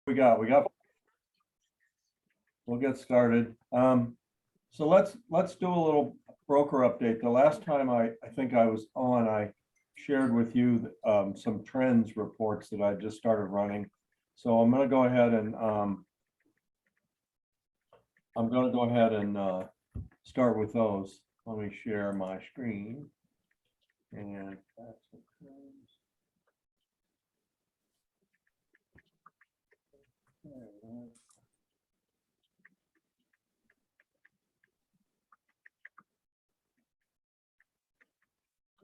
We got. We'll get started. So let's do a little broker update. The last time I think I was on, I shared with you some trends reports that I just started running. So I'm going to go ahead and start with those. Let me share my screen. And that's the trends.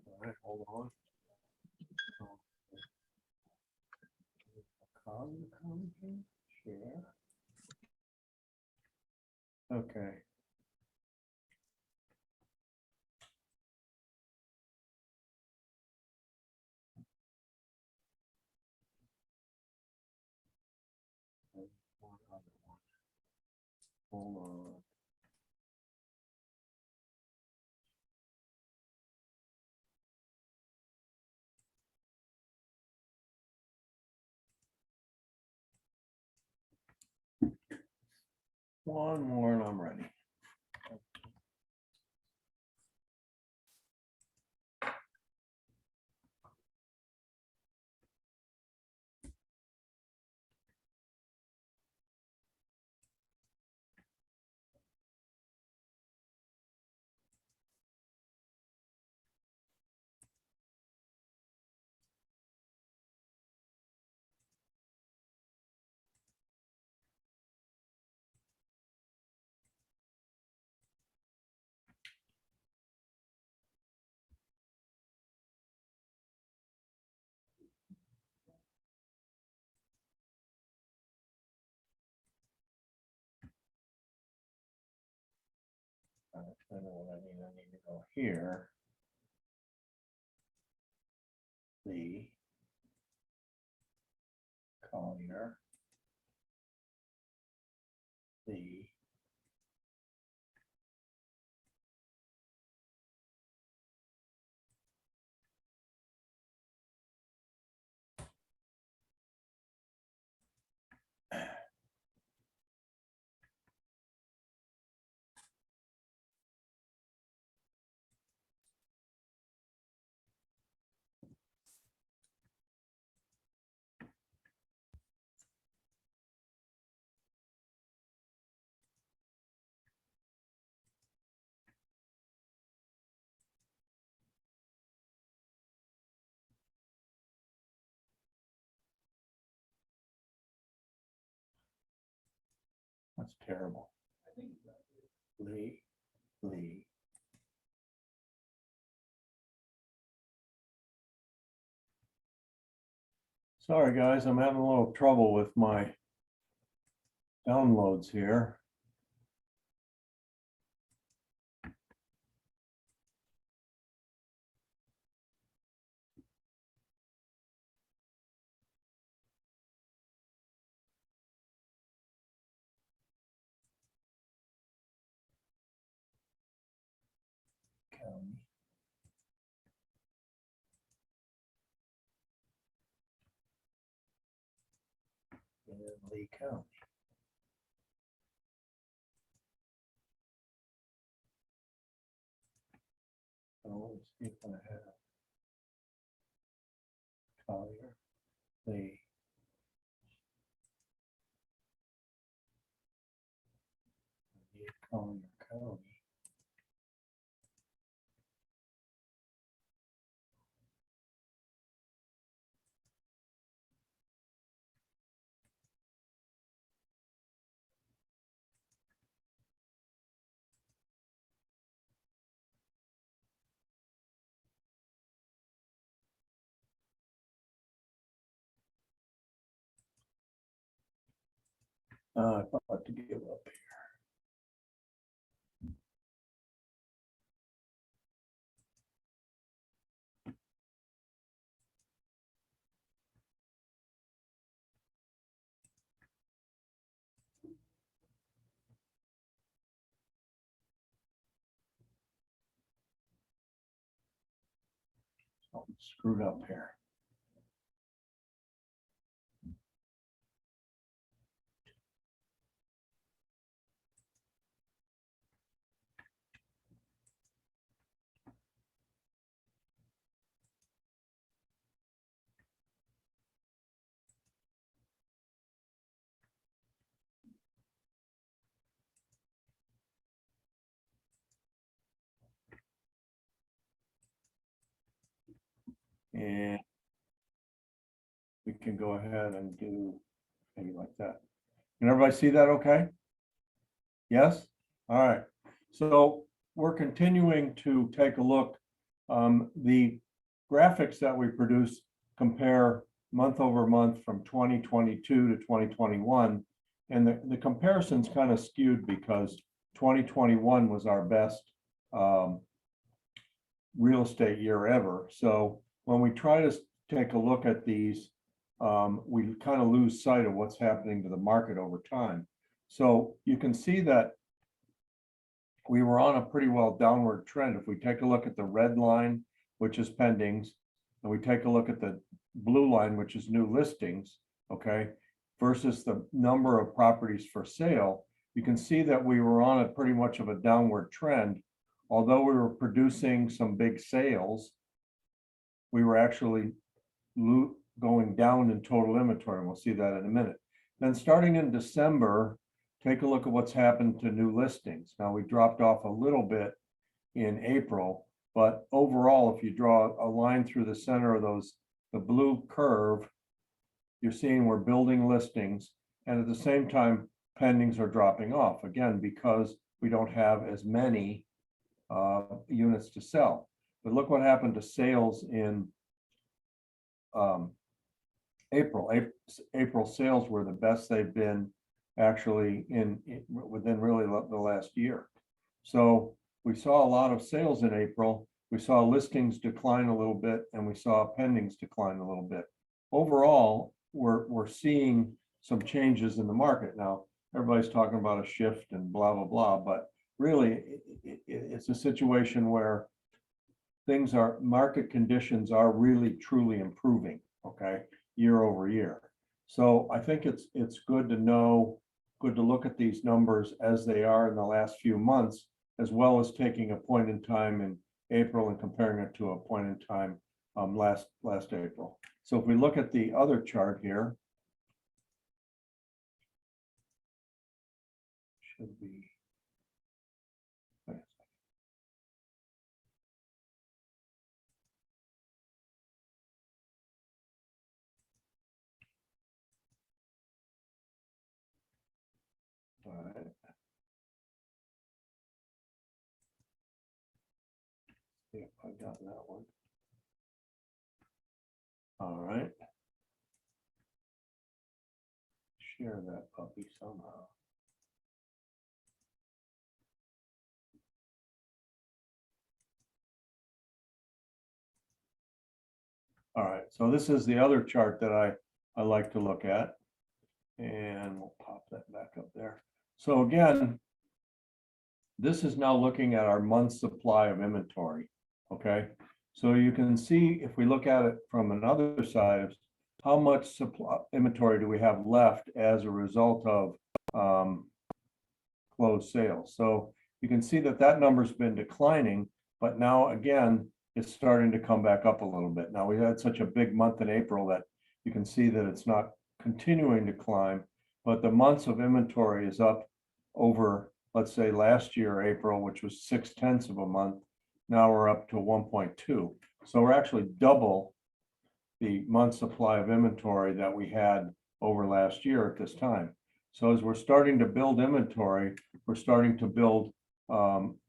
All right, hold on. Share. Okay. One other one. Hold on. One more and I'm ready. I know what I need. I need to go here. The Collier. The That's terrible. Lee. Sorry, guys, I'm having a little trouble with my downloads here. County. And Lee County. So let's see if I have Collier, Lee. Collier County. I thought to give up here. Something screwed up here. And we can go ahead and do maybe like that. Can everybody see that okay? Yes? All right. So we're continuing to take a look. The graphics that we produce compare month over month from 2022 to 2021. And the comparison's kind of skewed because 2021 was our best real estate year ever. So when we try to take a look at these, we kind of lose sight of what's happening to the market over time. So you can see that we were on a pretty well downward trend. If we take a look at the red line, which is pendings, and we take a look at the blue line, which is new listings, okay, versus the number of properties for sale, you can see that we were on a pretty much of a downward trend. Although we were producing some big sales, we were actually going down in total inventory, and we'll see that in a minute. Then starting in December, take a look at what's happened to new listings. Now we dropped off a little bit in April, but overall, if you draw a line through the center of the blue curve, you're seeing we're building listings, and at the same time, pendings are dropping off, again, because we don't have as many units to sell. But look what happened to sales in April. April sales were the best they've been actually within really the last year. So we saw a lot of sales in April. We saw listings decline a little bit, and we saw pendings decline a little bit. Overall, we're seeing some changes in the market. Now, everybody's talking about a shift and blah, blah, blah, but really it's a situation where market conditions are really truly improving, okay, year over year. So I think it's good to look at these numbers as they are in the last few months, as well as taking a point in time in April and comparing it to a point in time last April. So if we look at the other chart here, should be. All right. Yep, I got that one. All right. Share that puppy somehow. All right, so this is the other chart that I like to look at. And we'll pop that back up there. So again, this is now looking at our month's supply of inventory, okay? So you can see, if we look at it from another side, how much supply inventory do we have left as a result of closed sales. So you can see that number's been declining, but now again, it's starting to come back up a little bit. Now we had such a big month in April that you can see that it's not continuing to climb, but the months of inventory is up over, let's say last year, April, which was 0.6 of a month. Now we're up to 1.2. So we're actually double the month supply of inventory that we had over last year at this time. So as we're starting to build inventory, we're starting to build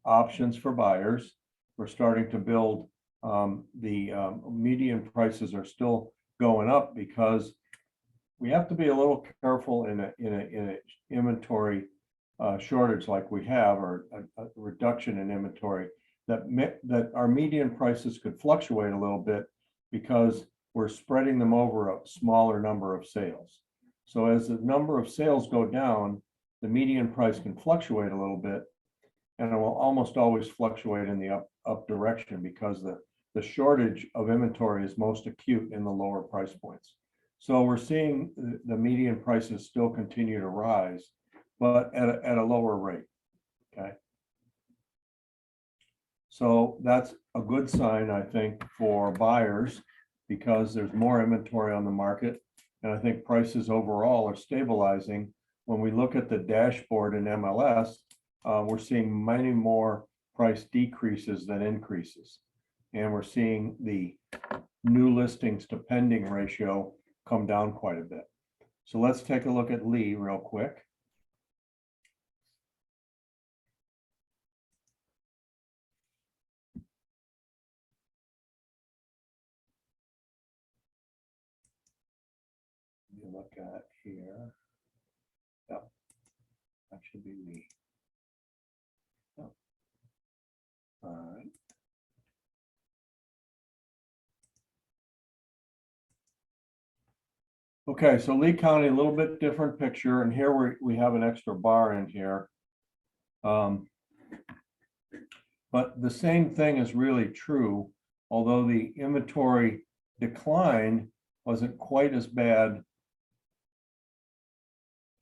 options for buyers. We're starting to build the median prices are still going up because we have to be a little careful in an inventory shortage like we have, or a reduction in inventory, that our median prices could fluctuate a little bit because we're spreading them over a smaller number of sales. So as the number of sales go down, the median price can fluctuate a little bit, and it will almost always fluctuate in the up direction because the shortage of inventory is most acute in the lower price points. So we're seeing the median prices still continue to rise, but at a lower rate, okay? So that's a good sign, I think, for buyers because there's more inventory on the market. And I think prices overall are stabilizing. When we look at the dashboard in MLS, we're seeing many more price decreases than increases. And we're seeing the new listings to pending ratio come down quite a bit. So let's take a look at Lee real quick. You look at here. Yep, that should be Lee. Yep. All right. Okay, so Lee County, a little bit different picture, and here we have an extra bar in here. But the same thing is really true, although the inventory decline wasn't quite as bad,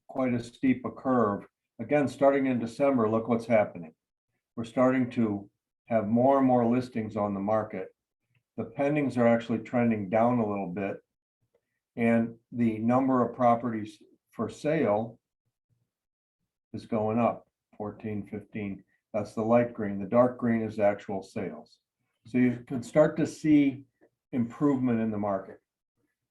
quite as steep a curve. Again, starting in December, look what's happening. We're starting to have more and more listings on the market. The pendings are actually trending down a little bit, and the number of properties for sale is going up, 14, 15. That's the light green. The dark green is actual sales. So you can start to see improvement in the market.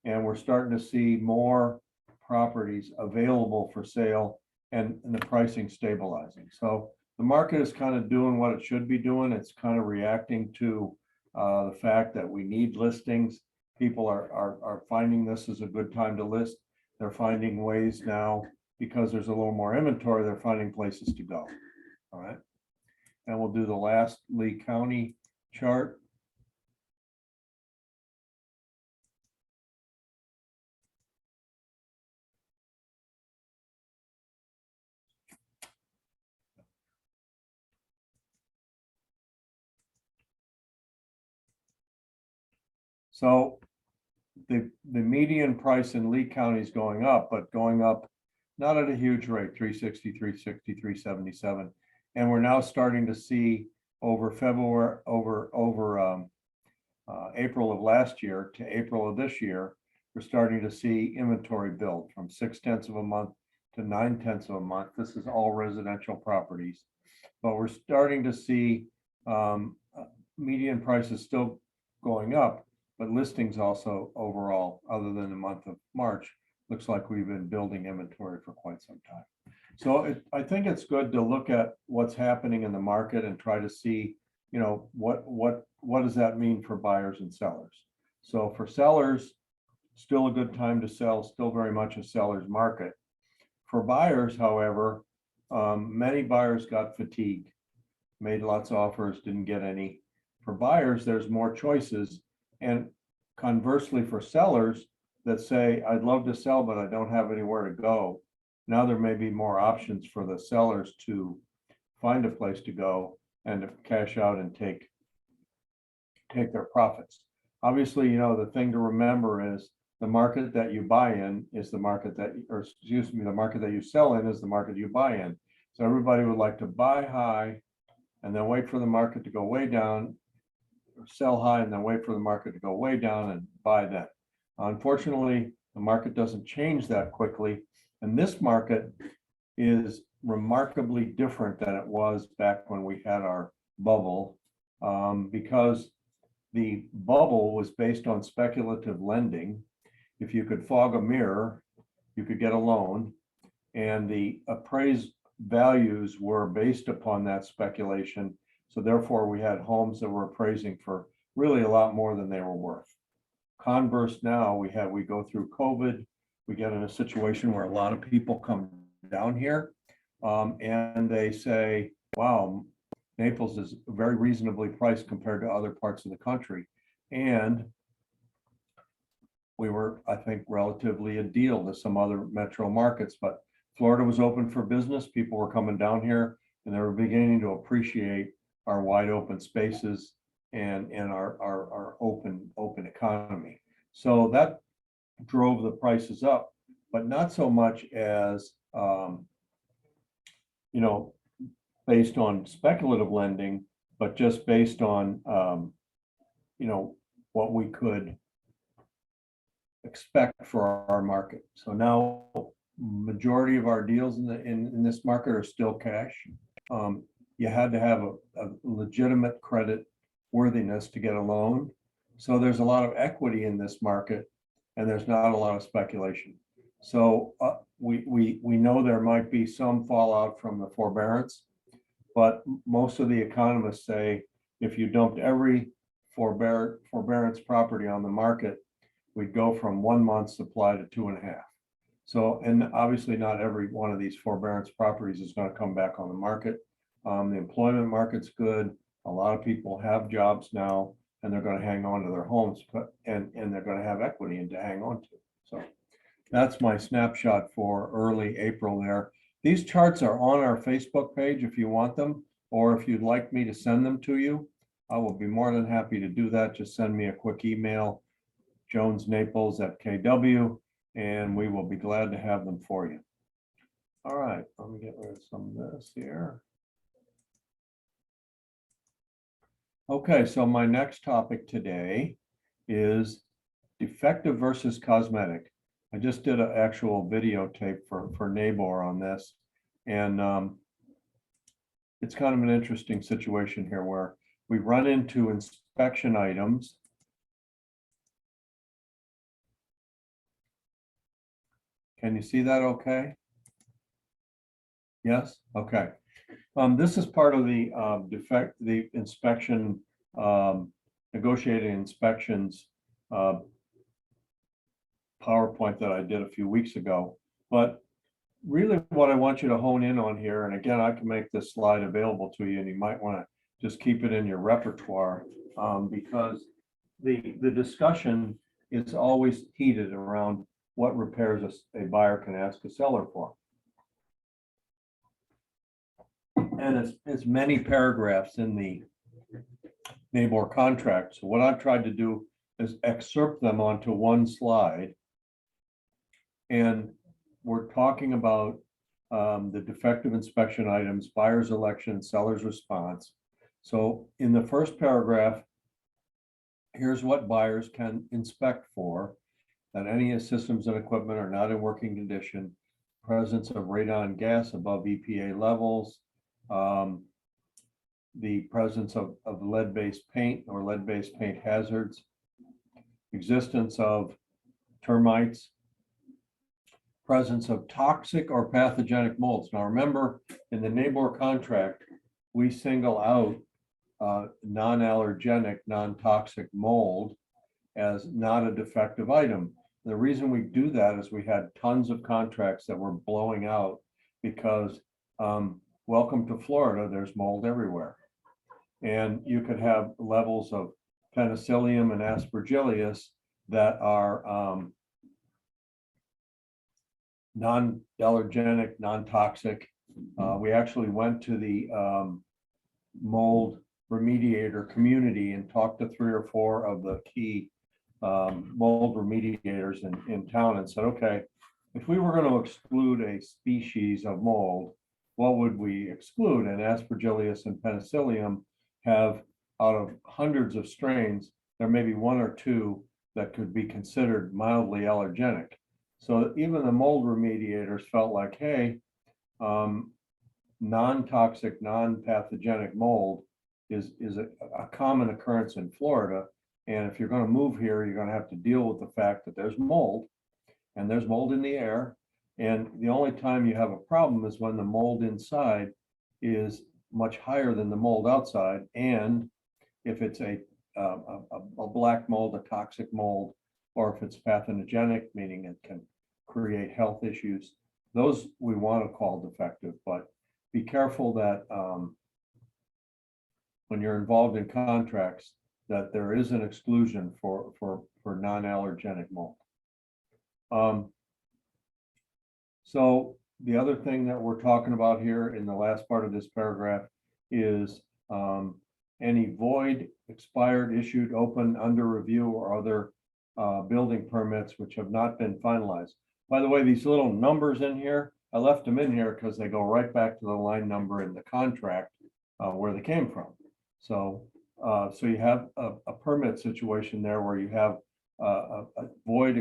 And we're starting to see more properties available for sale and the pricing stabilizing. So the market is kind of doing what it should be doing. It's kind of reacting to the fact that we need listings. People are finding this is a good time to list. They're finding ways now, because there's a little more inventory, they're finding places to go. All right. And we'll do the last Lee County chart. So the median price in Lee County is going up, but going up not at a huge rate, 360, 360, 377. And we're now starting to see over February, April of last year to April of this year, we're starting to see inventory build from 0.6 of a month to 0.9 of a month. This is all residential properties, but we're starting to see median prices still going up, but listings also overall, other than the month of March, looks like we've been building inventory for quite some time. So I think it's good to look at what's happening in the market and try to see, you know, what does that mean for buyers and sellers. So for sellers, still a good time to sell, still very much a seller's market. For buyers, however, many buyers got fatigued, made lots of offers, didn't get any. For buyers, there's more choices. And conversely, for sellers that say, I'd love to sell, but I don't have anywhere to go, now there may be more options for the sellers to find a place to go and to cash out and take their profits. Obviously, you know, the thing to remember is the market that you buy in is the market that, or excuse me, the market that you sell in is the market you buy in. So everybody would like to buy high and then wait for the market to go way down, or sell high and then wait for the market to go way down and buy then. Unfortunately, the market doesn't change that quickly. And this market is remarkably different than it was back when we had our bubble, because the bubble was based on speculative lending. If you could fog a mirror, you could get a loan, and the appraised values were based upon that speculation. So therefore, we had homes that were appraising for really a lot more than they were worth. Converse, now we go through COVID, we get in a situation where a lot of people come down here and they say, wow, Naples is very reasonably priced compared to other parts of the country. And we were, I think, relatively a deal to some other metro markets, but Florida was open for business. People were coming down here and they were beginning to appreciate our wide open spaces and our open economy. So that drove the prices up, but not so much as, you know, based on speculative lending, but just based on, you know, what we could expect for our market. So now majority of our deals in this market are still cash. You had to have a legitimate credit worthiness to get a loan. So there's a lot of equity in this market, and there's not a lot of speculation. So we know there might be some fallout from the forbearance, but most of the economists say if you dumped every forbearance property on the market, we'd go from 1 month's supply to 2.5. So, and obviously not every one of these forbearance properties is going to come back on the market. The employment market's good. A lot of people have jobs now, and they're going to hang on to their homes, and they're going to have equity and to hang on to. So that's my snapshot for early April there. These charts are on our Facebook page if you want them, or if you'd like me to send them to you, I will be more than happy to do that. Just send me a quick email, jonesnaples@kw, and we will be glad to have them for you. All right, let me get rid of some of this here. Okay, so my next topic today is defective versus cosmetic. I just did an actual videotape for NABOR on this, and it's kind of an interesting situation here where we run into inspection items. Can you see that okay? Yes? Okay. This is part of the inspection, negotiated inspections PowerPoint that I did a few weeks ago. But really what I want you to hone in on here, and again, I can make this slide available to you, and you might want to just keep it in your repertoire, because the discussion is always heated around what repairs a buyer can ask a seller for. And it's many paragraphs in the NABOR contract. So what I've tried to do is excerpt them onto one slide. And we're talking about the defective inspection items, buyer's election, seller's response. So in the first paragraph, here's what buyers can inspect for: that any systems and equipment are not in working condition, presence of radon gas above EPA levels, the presence of lead-based paint or lead-based paint hazards, existence of termites, presence of toxic or pathogenic molds. Now remember, in the NABOR contract, we single out non-allergenic, non-toxic mold as not a defective item. The reason we do that is we had tons of contracts that were blowing out because welcome to Florida, there's mold everywhere. And you could have levels of penicillium and aspergillus that are non-allergenic, non-toxic. We actually went to the mold remediator community and talked to 3 or 4 of the key mold remediators in town and said, okay, if we were going to exclude a species of mold, what would we exclude? And aspergillus and penicillium have, out of hundreds of strains, there may be 1 or 2 that could be considered mildly allergenic. So even the mold remediators felt like, hey, non-toxic, non-pathogenic mold is a common occurrence in Florida. And if you're going to move here, you're going to have to deal with the fact that there's mold, and there's mold in the air. And the only time you have a problem is when the mold inside is much higher than the mold outside. And if it's a black mold, a toxic mold, or if it's pathogenic, meaning it can create health issues, those we want to call defective. But be careful that when you're involved in contracts, that there is an exclusion for non-allergenic mold. So the other thing that we're talking about here in the last part of this paragraph is any void, expired, issued, open, under review, or other building permits which have not been finalized. By the way, these little numbers in here, I left them in here because they go right back to the line number in the contract where they came from. So so you have a permit situation there where you have a void,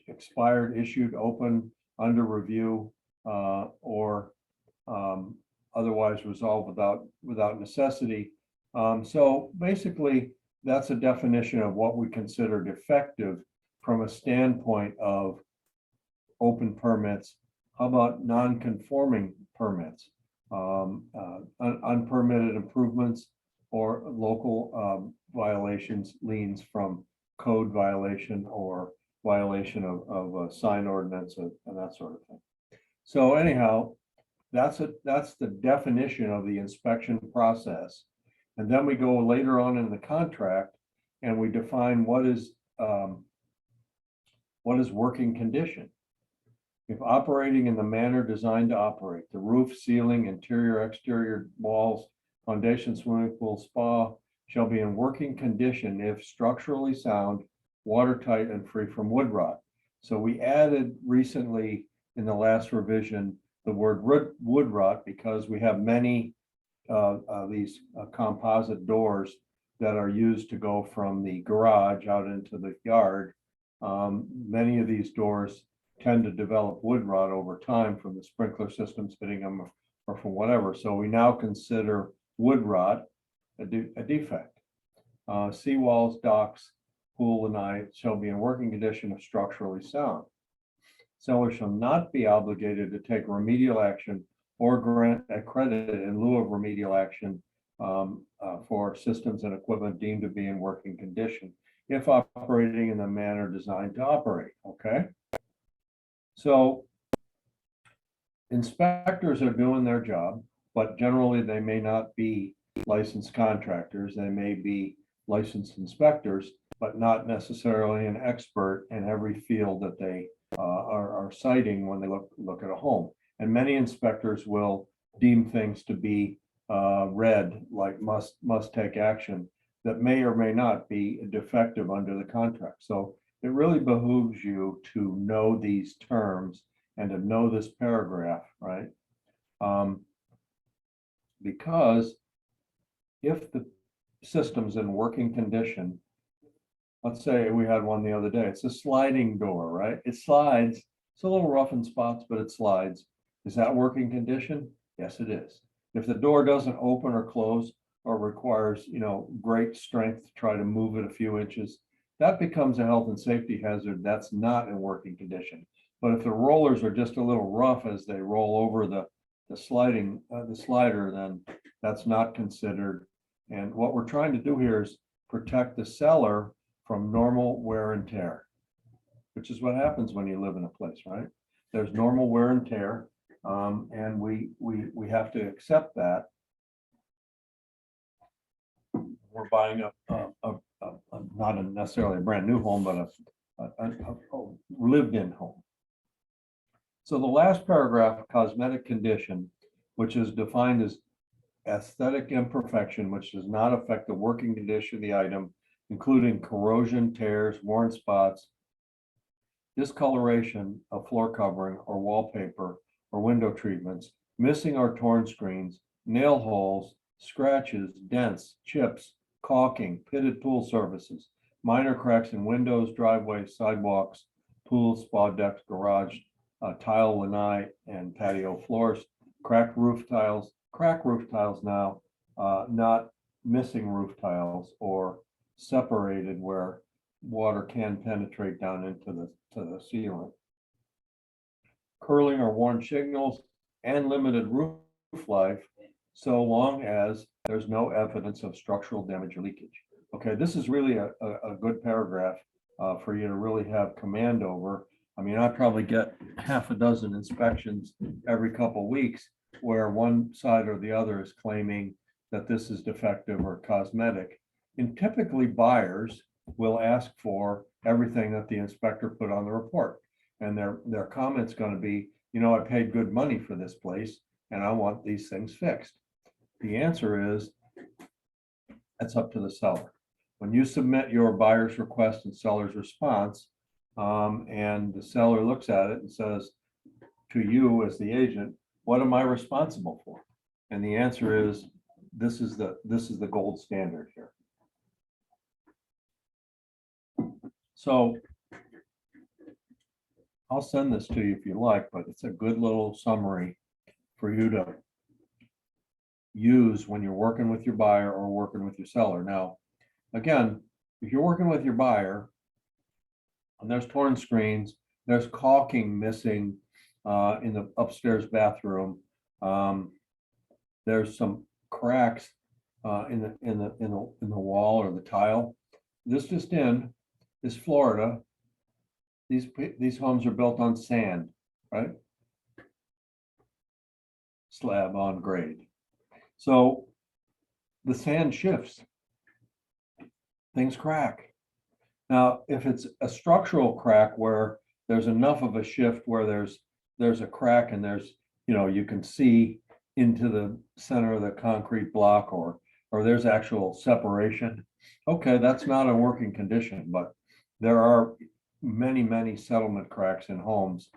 expired, issued, open, under review, or otherwise resolved without necessity. So basically, that's a definition of what we consider defective from a standpoint of open permits. How about non-conforming permits, unpermitted improvements, or local violations, liens from code violation or violation of a sign ordinance and that sort of thing. So anyhow, that's the definition of the inspection process. And then we go later on in the contract and we define what is working condition. If operating in the manner designed to operate, the roof, ceiling, interior, exterior walls, foundation, swimming pool, spa shall be in working condition if structurally sound, watertight, and free from wood rot. So we added recently in the last revision the word wood rot because we have many these composite doors that are used to go from the garage out into the yard. Many of these doors tend to develop wood rot over time from the sprinkler systems hitting them or from whatever. So we now consider wood rot a defect. Seawalls, docks, pool, lanai shall be in working condition if structurally sound. Seller shall not be obligated to take remedial action or grant a credit in lieu of remedial action for systems and equipment deemed to be in working condition if operating in the manner designed to operate. Okay. So inspectors are doing their job, but generally they may not be licensed contractors. They may be licensed inspectors, but not necessarily an expert in every field that they are citing when they look at a home. And many inspectors will deem things to be red, like must take action, that may or may not be defective under the contract. So it really behooves you to know these terms and to know this paragraph, right? Because if the system's in working condition, let's say we had one the other day, it's a sliding door, right? It slides, it's a little rough in spots, but it slides. Is that working condition? Yes, it is. If the door doesn't open or close or requires, great strength to try to move it a few inches, that becomes a health and safety hazard. That's not in working condition. But if the rollers are just a little rough as they roll over the slider, then that's not considered. And what we're trying to do here is protect the seller from normal wear and tear, which is what happens when you live in a place, right? There's normal wear and tear, and we have to accept that. We're buying not necessarily a brand new home, but a lived-in home. So the last paragraph, cosmetic condition, which is defined as aesthetic imperfection, which does not affect the working condition of the item, including corrosion, tears, worn spots, discoloration of floor covering or wallpaper or window treatments, missing or torn screens, nail holes, scratches, dents, chips, caulking, pitted pool surfaces, minor cracks in windows, driveways, sidewalks, pools, spa decks, garage, tile, lanai, and patio floors, cracked roof tiles now, not missing roof tiles or separated where water can penetrate down into the ceiling. Curling or worn shingles and limited roof life, so long as there's no evidence of structural damage or leakage. Okay, this is really a good paragraph for you to really have command over. I mean, I probably get half a dozen inspections every couple of weeks where one side or the other is claiming that this is defective or cosmetic. And typically buyers will ask for everything that the inspector put on the report. And their comment's going to be, I paid good money for this place and I want these things fixed. The answer is, that's up to the seller. When you submit your buyer's request and seller's response, and the seller looks at it and says to you as the agent, what am I responsible for? And the answer is, this is the gold standard here. So I'll send this to you if you like, but it's a good little summary for you to use when you're working with your buyer or working with your seller. Now, again, if you're working with your buyer and there's torn screens, there's caulking missing in the upstairs bathroom. There's some cracks in the wall or the tile. This just in is Florida. These homes are built on sand, right? Slab on grade. So the sand shifts, things crack. Now, if it's a structural crack where there's enough of a shift where there's a crack and you can see into the center of the concrete block or there's actual separation. Okay, that's not a working condition, but there are many settlement cracks in homes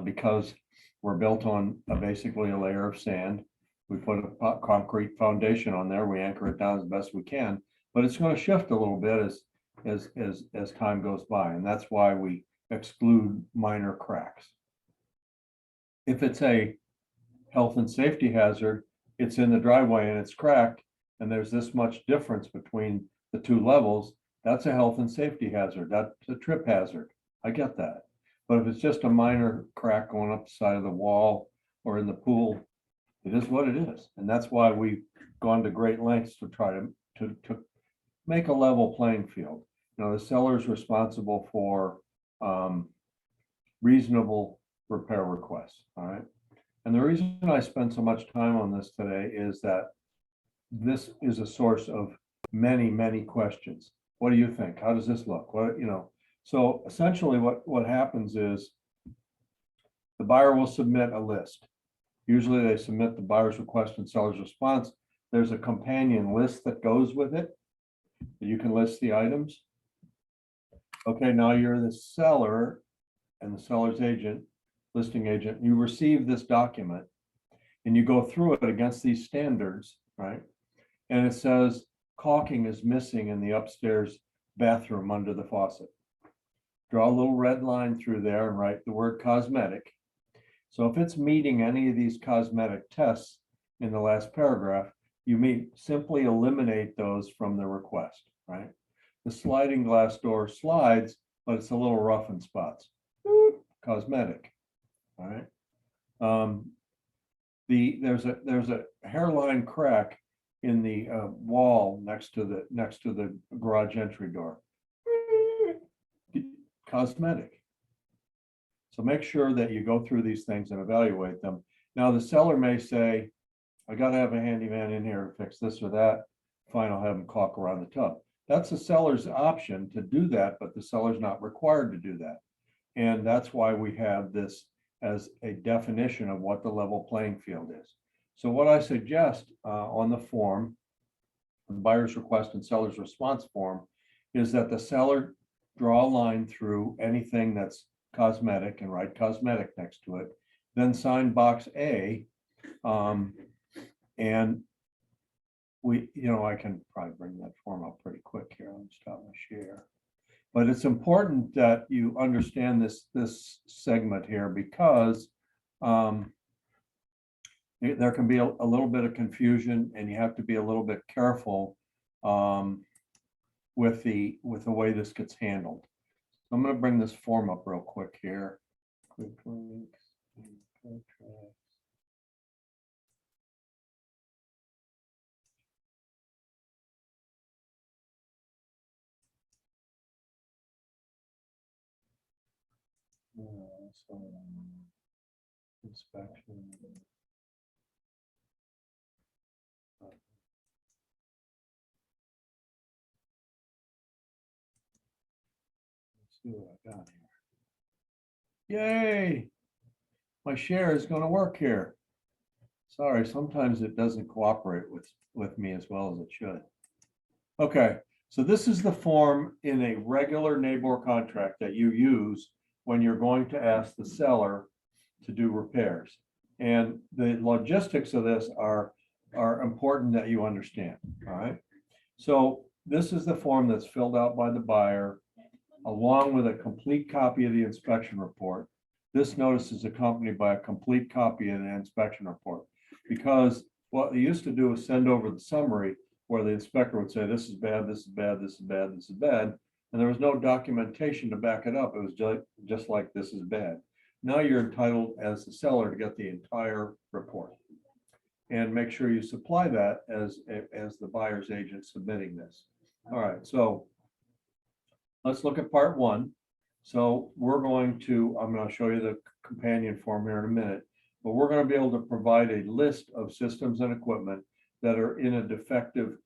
because we're built on basically a layer of sand. We put a concrete foundation on there. We anchor it down as best we can, but it's going to shift a little bit as time goes by, and that's why we exclude minor cracks. If it's a health and safety hazard, it's in the driveway and it's cracked, and there's this much difference between the two levels, that's a health and safety hazard. That's a trip hazard. I get that. But if it's just a minor crack going up the side of the wall or in the pool, it is what it is. And that's why we've gone to great lengths to try to make a level playing field. The seller is responsible for reasonable repair requests, all right? And the reason I spend so much time on this today is that this is a source of many questions. What do you think? How does this look? So essentially what happens is the buyer will submit a list. Usually they submit the buyer's request and seller's response. There's a companion list that goes with it. You can list the items. Okay, now you're the seller and the seller's agent, listing agent. You receive this document and you go through it against these standards, right? And it says caulking is missing in the upstairs bathroom under the faucet. Draw a little red line through there and write the word cosmetic. So if it's meeting any of these cosmetic tests in the last paragraph, you may simply eliminate those from the request, right? The sliding glass door slides, but it's a little rough in spots. Cosmetic, all right? There's a hairline crack in the wall next to the garage entry door. Cosmetic. So make sure that you go through these things and evaluate them. Now the seller may say, I got to have a handyman in here to fix this or that. Fine, I'll have him caulk around the tub. That's the seller's option to do that, but the seller's not required to do that. And that's why we have this as a definition of what the level playing field is. So what I suggest on the form, the buyer's request and seller's response form, is that the seller draw a line through anything that's cosmetic and write cosmetic next to it, then sign box A. And I can probably bring that form up pretty quick here. Let me stop my share. But it's important that you understand this segment here because there can be a little bit of confusion, and you have to be a little bit careful with the way this gets handled. So I'm going to bring this form up real quick here. Quick links, contracts. So inspection. Let's see what I got here. Yay! My share is going to work here. Sorry, sometimes it doesn't cooperate with me as well as it should. Okay, so this is the form in a regular neighbor contract that you use when you're going to ask the seller to do repairs. And the logistics of this are important that you understand, all right? So this is the form that's filled out by the buyer along with a complete copy of the inspection report. This notice is accompanied by a complete copy of the inspection report, because what they used to do is send over the summary, where the inspector would say, this is bad, this is bad, this is bad, this is bad. And there was no documentation to back it up. It was just like, this is bad. Now you're entitled as the seller to get the entire report. And make sure you supply that as the buyer's agent submitting this. All right, so let's look at part one. So I'm going to show you the companion form here in a minute, but we're going to be able to provide a list of systems and equipment that are in a defective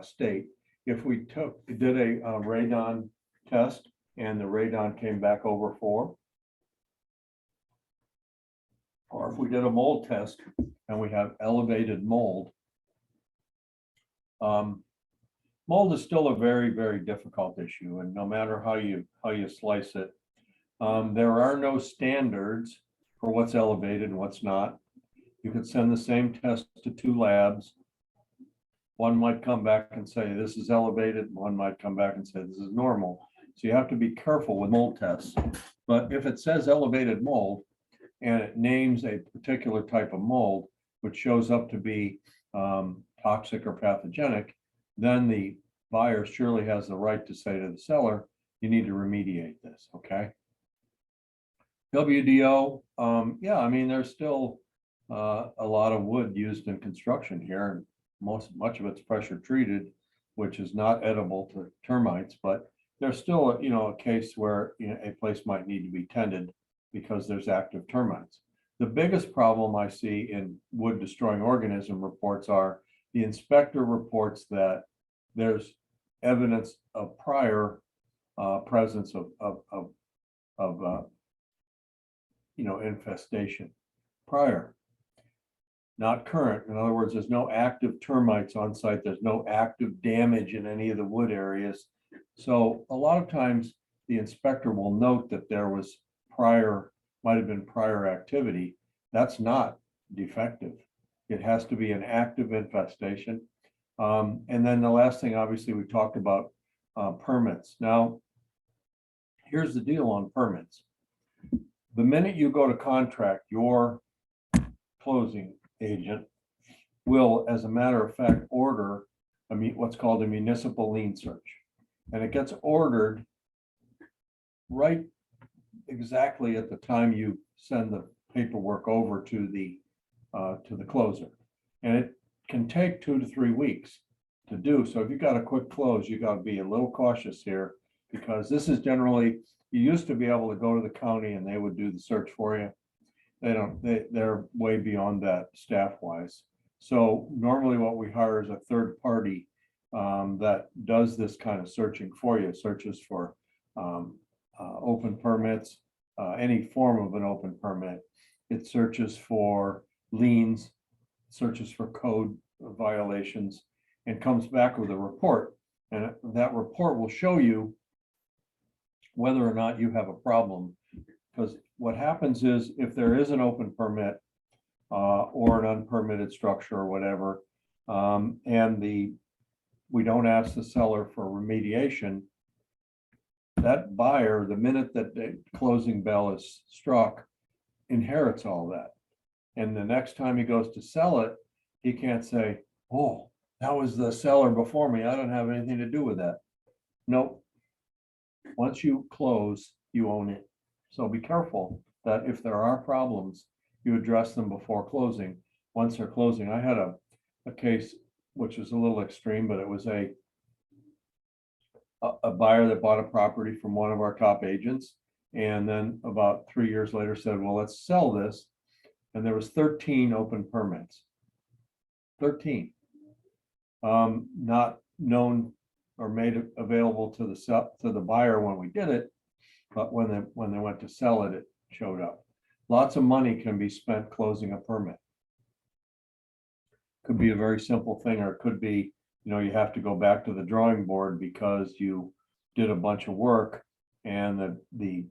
state. If we did a radon test and the radon came back over 4, or if we did a mold test and we have elevated mold, mold is still a very, very difficult issue, and no matter how you slice it, there are no standards for what's elevated and what's not. You could send the same test to 2 labs. One might come back and say this is elevated. One might come back and say this is normal. So you have to be careful with mold tests. But if it says elevated mold and it names a particular type of mold, which shows up to be toxic or pathogenic, then the buyer surely has the right to say to the seller, you need to remediate this, okay? WDO, yeah, I mean, there's still a lot of wood used in construction here, and much of it's pressure treated, which is not edible to termites, but there's still a case where a place might need to be tended because there's active termites. The biggest problem I see in wood destroying organism reports are the inspector reports that there's evidence of prior presence of infestation prior, not current. In other words, there's no active termites on site. There's no active damage in any of the wood areas. So a lot of times the inspector will note that there was might have been prior activity. That's not defective. It has to be an active infestation. And then the last thing, obviously, we talked about permits. Now, here's the deal on permits. The minute you go to contract, your closing agent will, as a matter of fact, order what's called a municipal lien search. And it gets ordered right exactly at the time you send the paperwork over to the closer. And it can take 2 to 3 weeks to do. So if you got a quick close, you got to be a little cautious here, because this is generally, you used to be able to go to the county and they would do the search for you. They're way beyond that staff wise. So normally what we hire is a third party that does this kind of searching for you, searches for open permits, any form of an open permit. It searches for liens, searches for code violations, and comes back with a report. And that report will show you whether or not you have a problem. Because what happens is, if there is an open permit or an unpermitted structure or whatever, and we don't ask the seller for remediation, that buyer, the minute that the closing bell is struck, inherits all that. And the next time he goes to sell it, he can't say, oh, that was the seller before me, I don't have anything to do with that. Nope. Once you close, you own it. So be careful that if there are problems, you address them before closing. Once they're closing, I had a case which was a little extreme, but it was a buyer that bought a property from one of our top agents, and then about 3 years later said, well, let's sell this. And there was 13 open permits. 13 not known or made available to the buyer when we did it, but when they went to sell it, it showed up. Lots of money can be spent closing a permit. Could be a very simple thing, or it could be, you have to go back to the drawing board because you did a bunch of work and the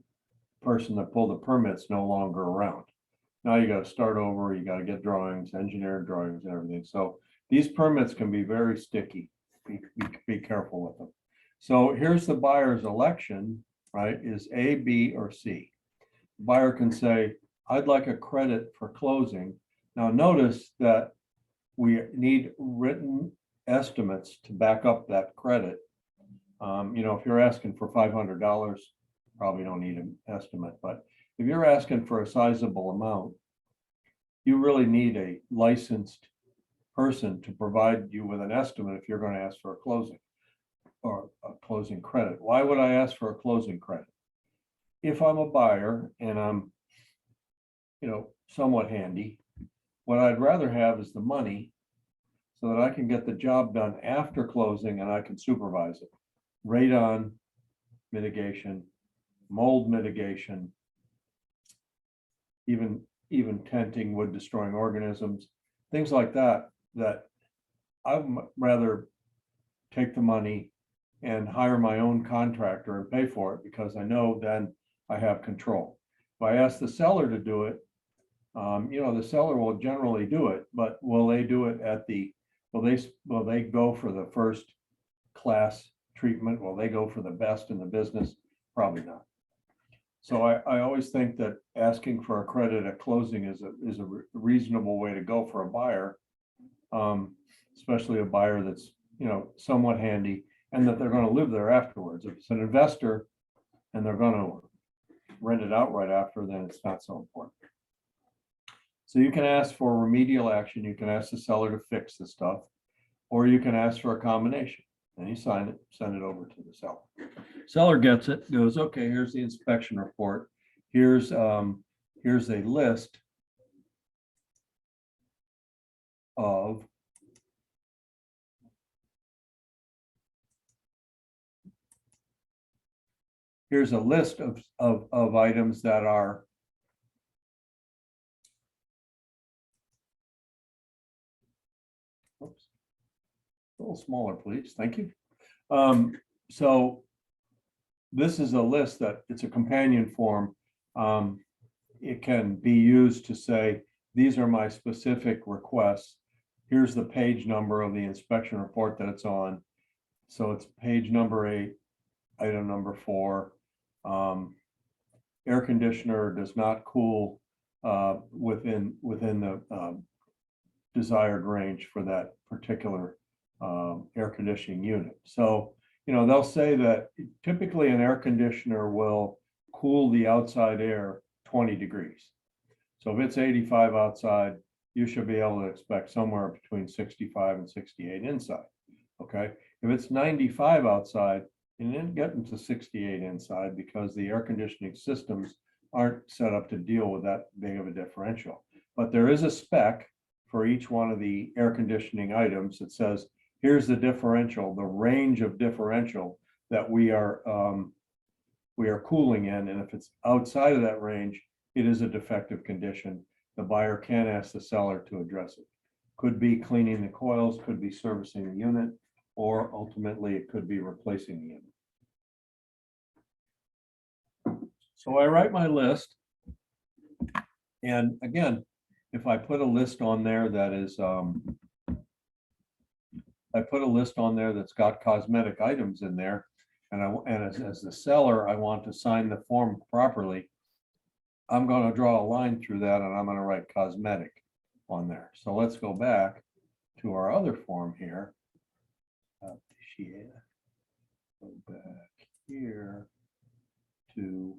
person that pulled the permit's no longer around. Now you got to start over, you got to get drawings, engineered drawings and everything. So these permits can be very sticky. Be careful with them. So here's the buyer's election, right? Is A, B, or C. The buyer can say, I'd like a credit for closing. Now notice that we need written estimates to back up that credit. You know, if you're asking for $500, probably don't need an estimate, but if you're asking for a sizable amount, you really need a licensed person to provide you with an estimate if you're going to ask for a closing or a closing credit. Why would I ask for a closing credit? If I'm a buyer and I'm, you know, somewhat handy, what I'd rather have is the money so that I can get the job done after closing and I can supervise it. Radon mitigation, mold mitigation, even tenting, wood destroying organisms, things like that, that I'd rather take the money and hire my own contractor and pay for it because I know then I have control. If I ask the seller to do it, you know, the seller will generally do it, but will they do it at the, will they go for the first class treatment? Will they go for the best in the business? Probably not. So I always think that asking for a credit at closing is a reasonable way to go for a buyer, especially a buyer that's, you know, somewhat handy and that they're going to live there afterwards. If it's an investor and they're going to rent it out right after, then it's not so important. So you can ask for remedial action. You can ask the seller to fix the stuff, or you can ask for a combination. And you sign it, send it over to the seller. Seller gets it, goes, okay, here's the inspection report. Here's a list of items that are oops, a little smaller, please. Thank you. So this is a list that it's a companion form. It can be used to say, these are my specific requests. Here's the page number of the inspection report that it's on. So it's page number 8, item number 4. Air conditioner does not cool within the desired range for that particular air conditioning unit. So, you know, they'll say that typically an air conditioner will cool the outside air 20 degrees. So if it's 85 outside, you should be able to expect somewhere between 65 and 68 inside. Okay. If it's 95 outside, and then getting to 68 inside because the air conditioning systems aren't set up to deal with that big of a differential. But there is a spec for each one of the air conditioning items that says, here's the differential, the range of differential that we are cooling in. And if it's outside of that range, it is a defective condition. The buyer can ask the seller to address it. Could be cleaning the coils, could be servicing the unit, or ultimately it could be replacing the unit. So I write my list. And again, if I put a list on there that is, I put a list on there that's got cosmetic items in there, and as the seller, I want to sign the form properly, I'm going to draw a line through that and I'm going to write cosmetic on there. So let's go back to our other form here. Go back here to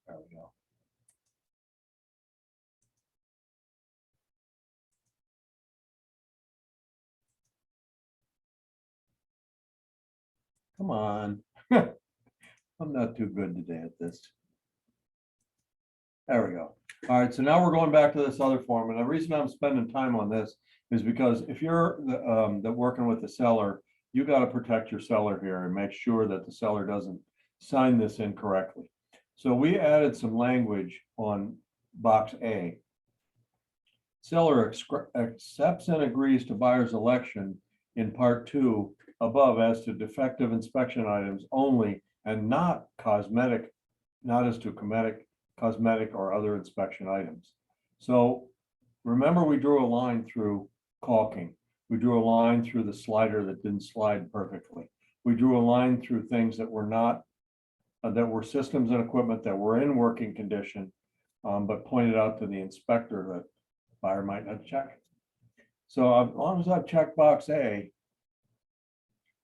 there we go. Come on. I'm not too good today at this. There we go. All right, so now we're going back to this other form. And the reason I'm spending time on this is because if you're working with the seller, you got to protect your seller here and make sure that the seller doesn't sign this incorrectly. So we added some language on box A. Seller accepts and agrees to buyer's election in part 2 above as to defective inspection items only and not cosmetic, not as to cosmetic or other inspection items. So remember, we drew a line through caulking. We drew a line through the slider that didn't slide perfectly. We drew a line through things that were not that were systems and equipment that were in working condition, but pointed out to the inspector that the buyer might not check it. So as long as I check box A,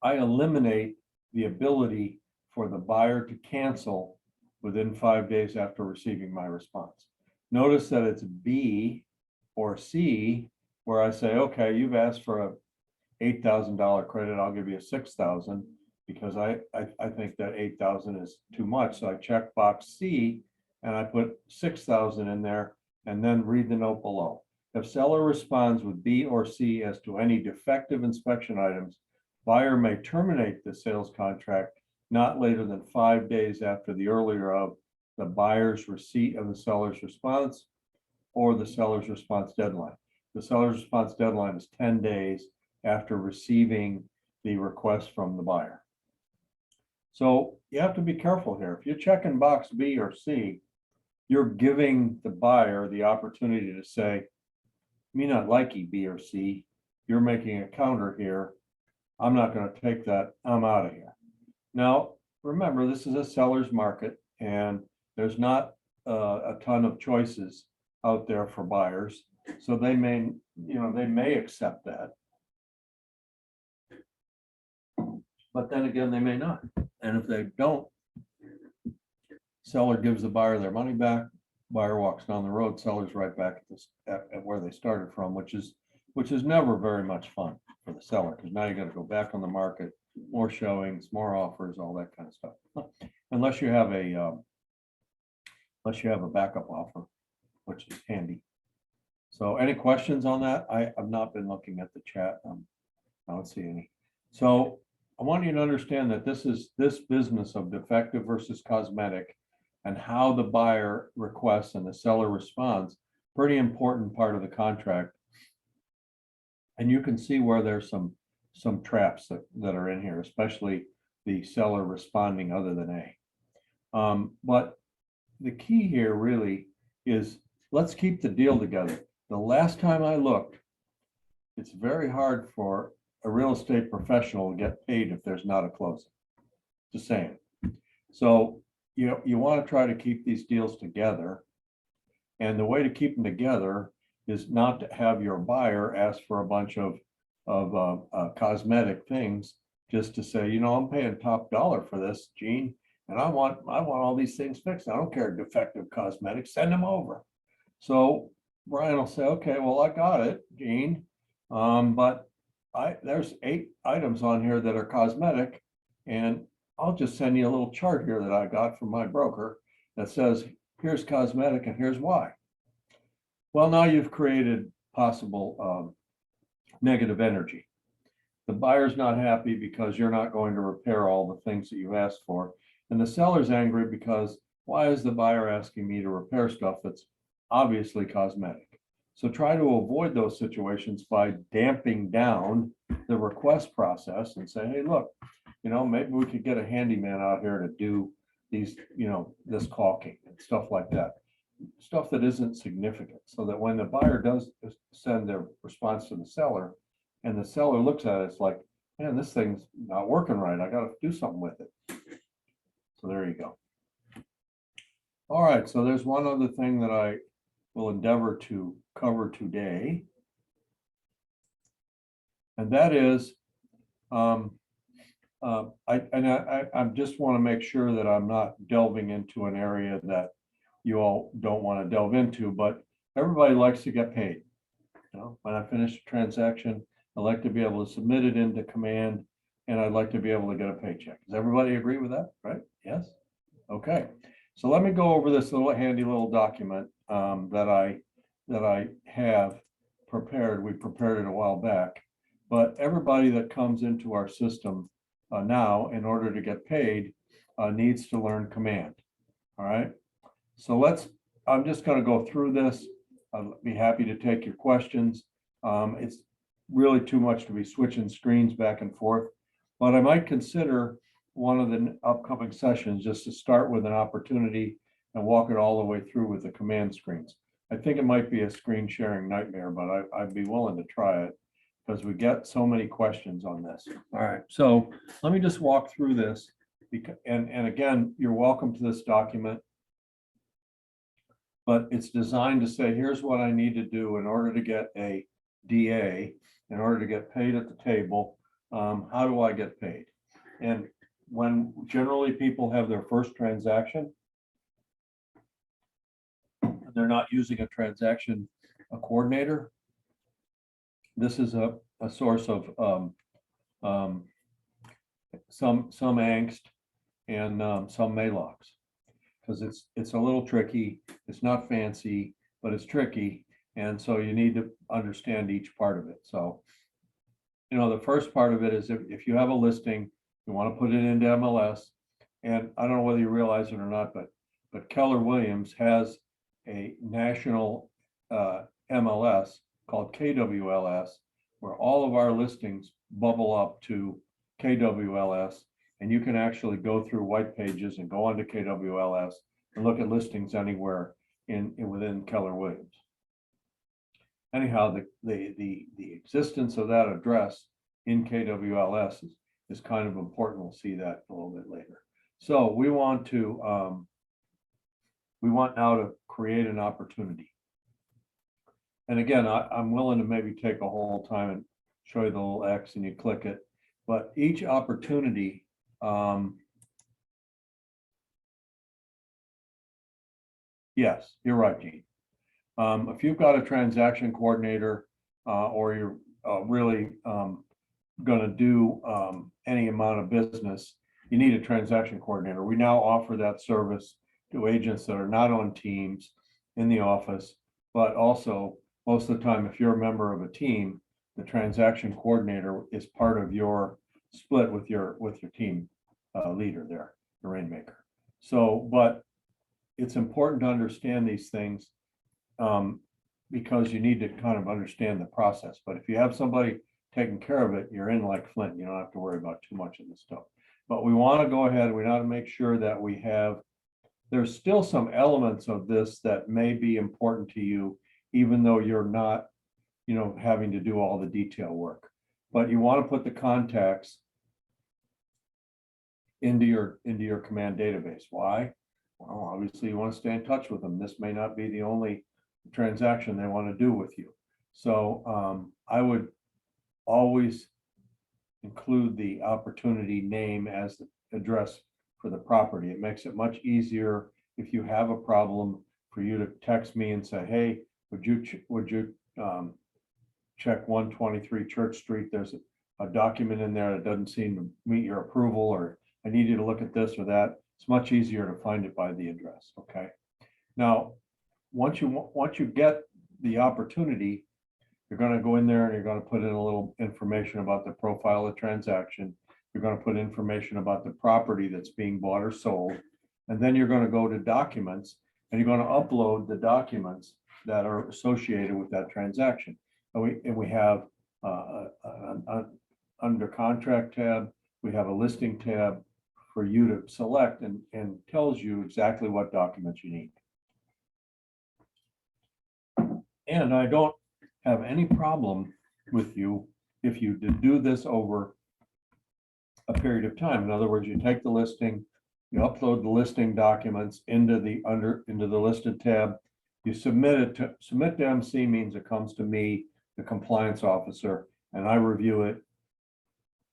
I eliminate the ability for the buyer to cancel within 5 days after receiving my response. Notice that it's B or C where I say, okay, you've asked for a $8,000 credit, I'll give you a 6,000 because I think that 8,000 is too much. So I check box C and I put 6,000 in there and then read the note below. If seller responds with B or C as to any defective inspection items, buyer may terminate the sales contract not later than 5 days after the earlier of the buyer's receipt of the seller's response or the seller's response deadline. The seller's response deadline is 10 days after receiving the request from the buyer. So you have to be careful here. If you're checking box B or C, you're giving the buyer the opportunity to say, me not liking B or C, you're making a counter here. I'm not going to take that. I'm out of here. Now, remember, this is a seller's market and there's not a ton of choices out there for buyers. So they may accept that. But then again, they may not. And if they don't, seller gives the buyer their money back, buyer walks down the road, seller's right back at this at where they started from, which is never very much fun for the seller, because now you got to go back on the market, more showings, more offers, all that kind of stuff. Unless you have a backup offer, which is handy. So any questions on that? I've not been looking at the chat. I don't see any. So I want you to understand that this business of defective versus cosmetic and how the buyer requests and the seller responds, pretty important part of the contract. And you can see where there's some traps that are in here, especially the seller responding other than A. But the key here really is let's keep the deal together. The last time I looked, it's very hard for a real estate professional to get paid if there's not a closing. Just saying. So you want to try to keep these deals together. And the way to keep them together is not to have your buyer ask for a bunch of cosmetic things just to say, I'm paying top dollar for this, Gene, and I want all these things fixed. I don't care defective cosmetics, send them over. So Brian will say, okay, well, I got it, Gene, but there's 8 items on here that are cosmetic, and I'll just send you a little chart here that I got from my broker that says, here's cosmetic and here's why. Well, now you've created possible negative energy. The buyer's not happy because you're not going to repair all the things that you asked for. And the seller's angry because why is the buyer asking me to repair stuff that's obviously cosmetic? So try to avoid those situations by damping down the request process and say, hey, look, maybe we could get a handyman out here to do these, this caulking and stuff like that. Stuff that isn't significant, so that when the buyer does send their response to the seller and the seller looks at it, it's like, man, this thing's not working right. I got to do something with it. So there you go. All right, so there's one other thing that I will endeavor to cover today. And that is, I just want to make sure that I'm not delving into an area that you all don't want to delve into, but everybody likes to get paid. When I finish a transaction, I like to be able to submit it into Command, and I'd like to be able to get a paycheck. Does everybody agree with that? Right? Yes? Okay. So let me go over this handy little document that I have prepared. We prepared it a while back, but everybody that comes into our system now, in order to get paid, needs to learn Command. All right. So I'm just going to go through this. I'll be happy to take your questions. It's really too much to be switching screens back and forth, but I might consider one of the upcoming sessions just to start with an opportunity and walk it all the way through with the command screens. I think it might be a screen sharing nightmare, but I'd be willing to try it because we get so many questions on this. All right, so let me just walk through this Because, and again, you're welcome to this document, but it's designed to say, here's what I need to do in order to get a DA, in order to get paid at the table. How do I get paid? And when generally people have their first transaction, they're not using a transaction coordinator, this is a source of some angst and some maylocks, because it's a little tricky. It's not fancy, but it's tricky, and so you need to understand each part of it. So, you know, the first part of it is if you have a listing, you want to put it into MLS, and I don't know whether you realize it or not, but Keller Williams has a national MLS called KWLS, where all of our listings bubble up to KWLS, and you can actually go through white pages and go onto KWLS and look at listings anywhere within Keller Williams. Anyhow, the existence of that address in KWLS is kind of important. We'll see that a little bit later. So we want now to create an opportunity. And again, I'm willing to maybe take a whole time and show you the little X and you click it, but each opportunity, yes, you're right, Gene. If you've got a transaction coordinator or you're really going to do any amount of business, you need a transaction coordinator. We now offer that service to agents that are not on teams in the office, but also most of the time, if you're a member of a team, the transaction coordinator is part of your split with your team leader there, the rainmaker. So, but it's important to understand these things because you need to kind of understand the process. But if you have somebody taking care of it, you're in like Flint. You don't have to worry about too much of this stuff. But we want to go ahead. We want to make sure that we have. There's still some elements of this that may be important to you, even though you're not, you know, having to do all the detail work. But you want to put the contacts into your command database. Why? Well, obviously you want to stay in touch with them. This may not be the only transaction they want to do with you. So I would always include the opportunity name as the address for the property. It makes it much easier if you have a problem for you to text me and say, hey, would you check 123 Church Street? There's a document in there that doesn't seem to meet your approval, or I need you to look at this or that. It's much easier to find it by the address. Okay. Now, once you get the opportunity, you're going to go in there and you're going to put in a little information about the profile of the transaction. You're going to put information about the property that's being bought or sold. And then you're going to go to documents and you're going to upload the documents that are associated with that transaction. And we have an under contract tab. We have a listing tab for you to select and tells you exactly what documents you need. And I don't have any problem with you if you do this over a period of time. In other words, you take the listing, you upload the listing documents into the listed tab, you submit to MC means it comes to me, the compliance officer, and I review it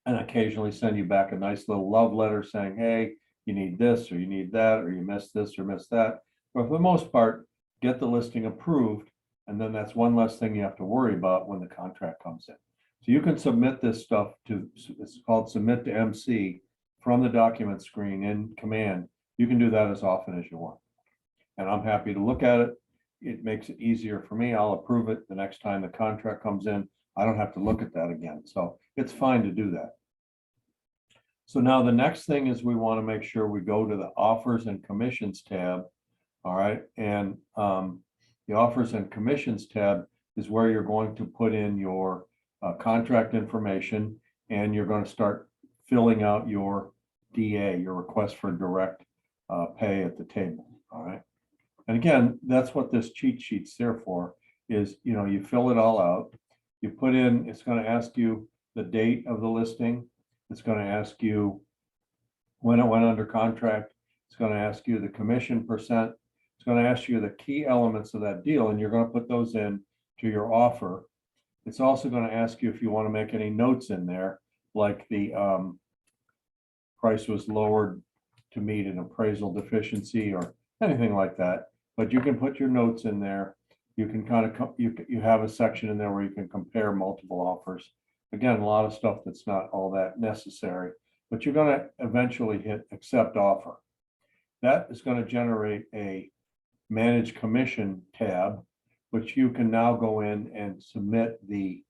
and occasionally send you back a nice little love letter saying, hey, you need this or you need that, or you missed this or missed that. But for the most part, get the listing approved, and then that's one less thing you have to worry about when the contract comes in. So you can submit this stuff to, it's called submit to MC from the document screen in Command. You can do that as often as you want. And I'm happy to look at it. It makes it easier for me. I'll approve it the next time the contract comes in. I don't have to look at that again. So it's fine to do that. So now the next thing is we want to make sure we go to the offers and commissions tab. All right. And the offers and commissions tab is where you're going to put in your contract information, and you're going to start filling out your DA, your request for direct pay at the table. All right. And again, that's what this cheat sheet's there for, is, you know, you fill it all out, you put in, it's going to ask you the date of the listing. It's going to ask you When it went under contract, it's going to ask you the commission percent. It's going to ask you the key elements of that deal, and you're going to put those in to your offer. It's also going to ask you if you want to make any notes in there, like the price was lowered to meet an appraisal deficiency or anything like that. But you can put your notes in there. You can kind of, you have a section in there where you can compare multiple offers. Again, a lot of stuff that's not all that necessary, but you're going to eventually hit accept offer. That is going to generate a manage commission tab, which you can now go in and submit the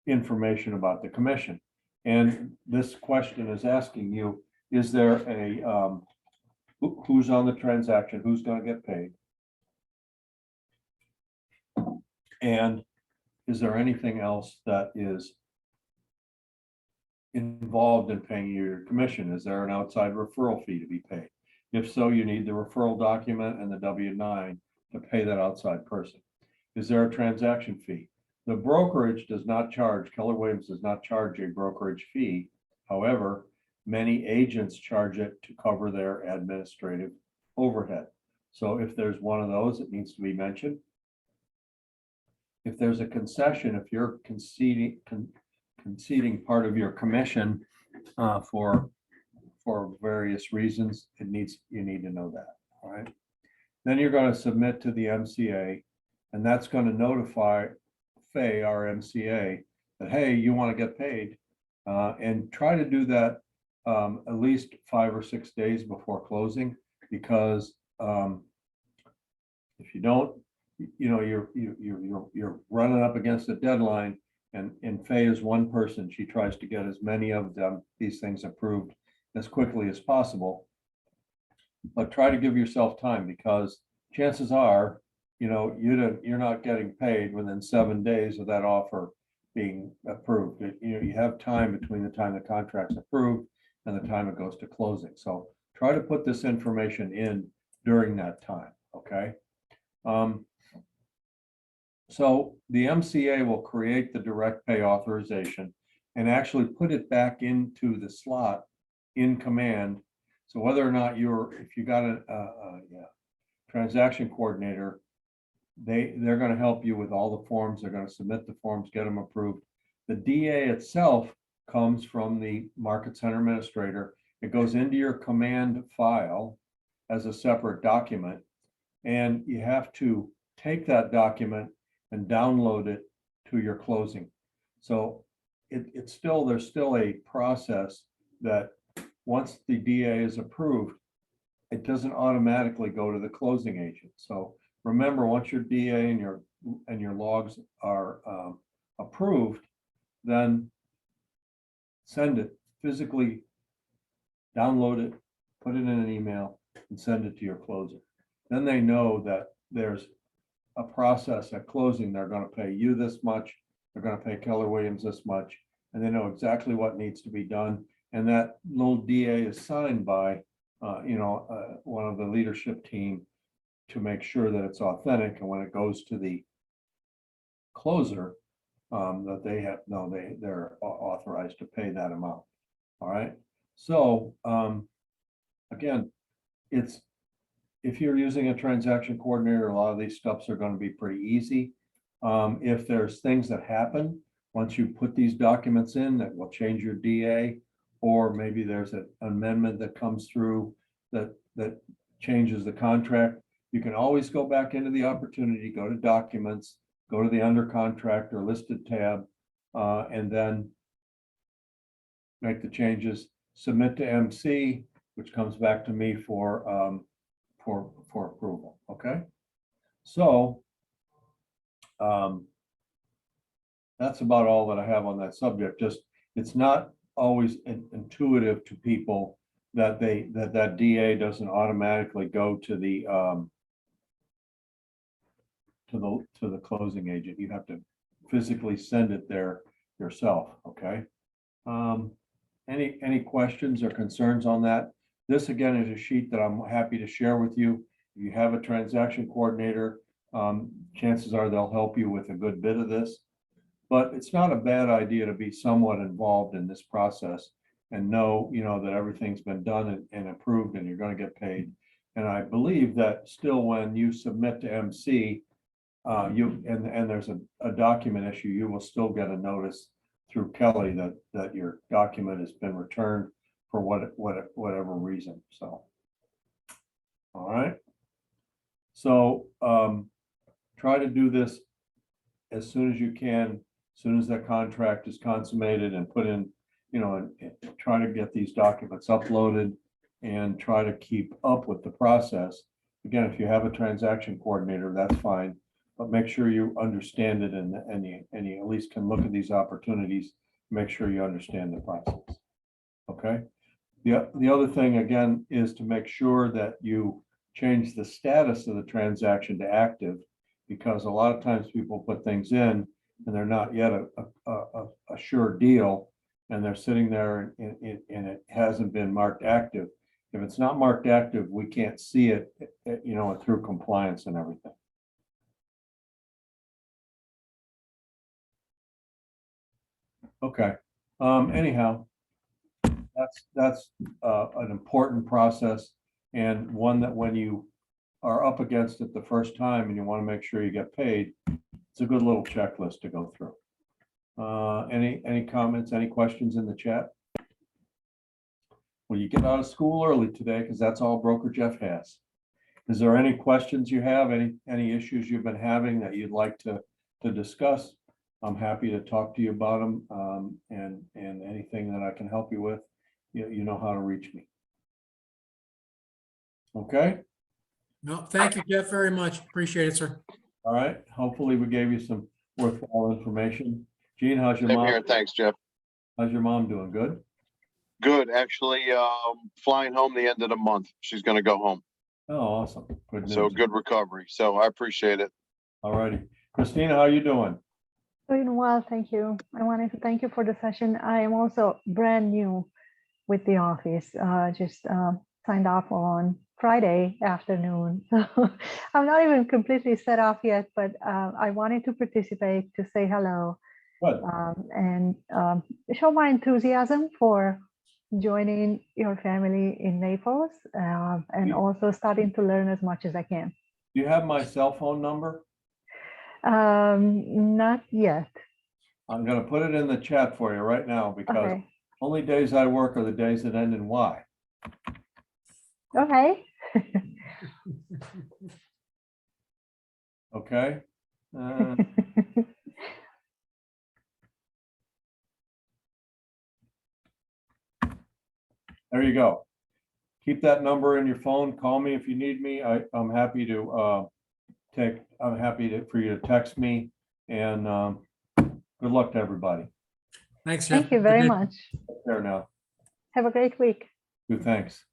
information about the commission. And this question is asking you, is there a, who's on the transaction, who's going to get paid? And is there anything else that is involved in paying you your commission? Is there an outside referral fee to be paid? If so, you need the referral document and the W-9 to pay that outside person. Is there a transaction fee? The brokerage does not charge, Keller Williams does not charge a brokerage fee. However, many agents charge it to cover their administrative overhead. So if there's one of those, it needs to be mentioned. If there's a concession, if you're conceding part of your commission for various reasons, you need to know that. All right. Then you're going to submit to the MCA, and that's going to notify Faye, our MCA, that, hey, you want to get paid, and try to do that at least 5 or 6 days before closing, because if you don't, you're running up against a deadline, and Faye is one person. She tries to get as many of these things approved as quickly as possible, but try to give yourself time, because chances are, you're not getting paid within 7 days of that offer being approved. You have time between the time the contract's approved and the time it goes to closing. So try to put this information in during that time, okay? So the MCA will create the direct pay authorization and actually put it back into the slot in command. So whether or not if you got a transaction coordinator, they're going to help you with all the forms. They're going to submit the forms, get them approved. The DA itself comes from the market center administrator. It goes into your command file as a separate document, and you have to take that document and download it to your closing. So there's still a process that once the DA is approved, it doesn't automatically go to the closing agent. So remember, once your DA and your logs are approved, then send it physically, download it, put it in an email, and send it to your closer. Then they know that there's a process at closing. They're going to pay you this much, they're going to pay Keller Williams this much, and they know exactly what needs to be done. And that little DA is signed by one of the leadership team to make sure that it's authentic. And when it goes to the closer, that they're authorized to pay that amount. All right. So again, if you're using a transaction coordinator, a lot of these steps are going to be pretty easy. If there's things that happen once you put these documents in that will change your DA, or maybe there's an amendment that comes through that changes the contract, you can always go back into the opportunity, go to documents, go to the under contract or listed tab, and then make the changes, submit to MC, which comes back to me for approval. Okay, so that's about all that I have on that subject. Just, it's not always intuitive to people that that DA doesn't automatically go to the closing agent. You have to physically send it there yourself. Okay. Any questions or concerns on that? This again is a sheet that I'm happy to share with you. If you have a transaction coordinator, chances are they'll help you with a good bit of this, but it's not a bad idea to be somewhat involved in this process. and know, that everything's been done and approved and you're going to get paid. And I believe that still when you submit to MC, and there's a document issue, you will still get a notice through Kelly that your document has been returned for whatever reason. So, all right. So try to do this as soon as you can, as soon as that contract is consummated, and put in, and try to get these documents uploaded and try to keep up with the process. Again, if you have a transaction coordinator, that's fine, but make sure you understand it and you at least can look at these opportunities, make sure you understand the process. Okay. The other thing, again, is to make sure that you change the status of the transaction to active, because a lot of times people put things in and they're not yet a sure deal, and they're sitting there and it hasn't been marked active. If it's not marked active, we can't see it, through compliance and everything. Okay. Anyhow, that's an important process, and one that when you are up against it the first time and you want to make sure you get paid, it's a good little checklist to go through. Any comments, any questions in the chat? Well, you get out of school early today because that's all Broker Jeff has. Is there any questions you have, any issues you've been having that you'd like to discuss? I'm happy to talk to you about them, and anything that I can help you with, you know how to reach me. Okay. No, thank you, Jeff, very much. Appreciate it, sir. All right. Hopefully we gave you some worthwhile information. Gene, how's your Same mom? here. Thanks, Jeff. How's your mom doing? Good? Good. Actually, flying home the end of the month. She's going to go home. Oh, awesome. Good news. So good recovery. So I appreciate it. All righty. Christina, how you doing? Doing well, thank you. I wanted to thank you for the session. I am also brand new with the office. Just signed off on Friday afternoon. So I'm not even completely set off yet, but I wanted to participate, to say hello, Good. and show my enthusiasm for joining your family in Naples, and also starting to learn as much as I can. Do you have my cell phone number? Not yet. I'm going to put it in the chat for you right now, because Okay. only days I work are the days that end in Y. Okay. Okay. There you go. Keep that number in your phone. Call me if you need me. I'm happy to for you to text me, and good luck to everybody. Thanks, Jeff. Thank you very much. Take care now. Have a great week. Good, thanks.